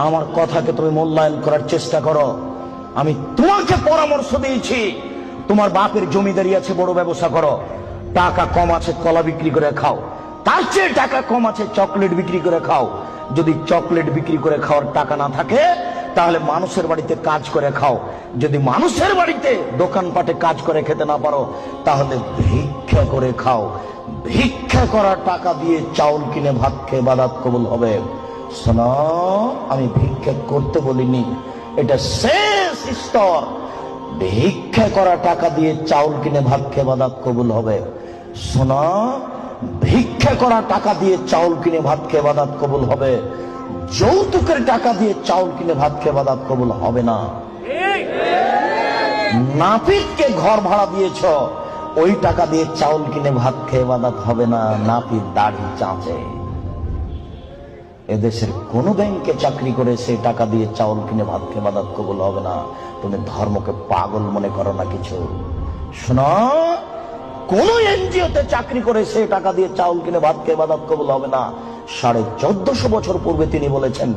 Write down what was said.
আমার কথাকে তুমি মূল্যায়ন করার চেষ্টা করো। আমি তোমাকে পরামর্শ দিয়েছি, তোমার বাপের জমিদারি আছে, বড় ব্যবসা করো। টাকা কম আছে কলা বিক্রি করে খাও, তার চেয়ে টাকা কম আছে চকলেট বিক্রি করে খাও। যদি চকলেট বিক্রি করে খাওয়ার টাকা না থাকে তাহলে মানুষের বাড়িতে কাজ করে খাও। যদি মানুষের বাড়িতে দোকানপাটে কাজ করে খেতে না পারো তাহলে ভিক্ষা করে খাও। ভিক্ষা করার টাকা দিয়ে চাউল কিনে ভাত খেয়ে ইবাদত কবুল হবে। শোনো, আমি ভিক্ষা করতে বলিনি, এটা শেষ স্তর। ভিক্ষা করা টাকা দিয়ে চাউল কিনে ভাত খেয়ে ইবাদত কবুল হবে। শোনো, ভিক্ষা করা টাকা দিয়ে চাউল কিনে ভাত খেয়ে ইবাদত কবুল হবে। যৌতুকের টাকা দিয়ে চাউল কিনে ভাত খেয়ে ইবাদত কবুল হবে না। নাপিতকে ঘর ভাড়া দিয়েছ, ওই টাকা দিয়ে চাউল কিনে ভাত খেয়ে ইবাদত হবে না। নাপিত দাড়ি চাঁচে। এদেশের কোন ব্যাংকে চাকরি করে সেই টাকা দিয়ে চাউল কিনে ভাত খেয়ে ইবাদত কবুল হবে না। তুমি ধর্মকে পাগল মনে করো না কিছু। শোনো, কোন এনজিওতে চাকরি করে সেই টাকা দিয়ে চাউল কিনে ভাত খেয়ে ইবাদত কবুল হবে না। 1450 বছর পূর্বে তিনি বলেছেন।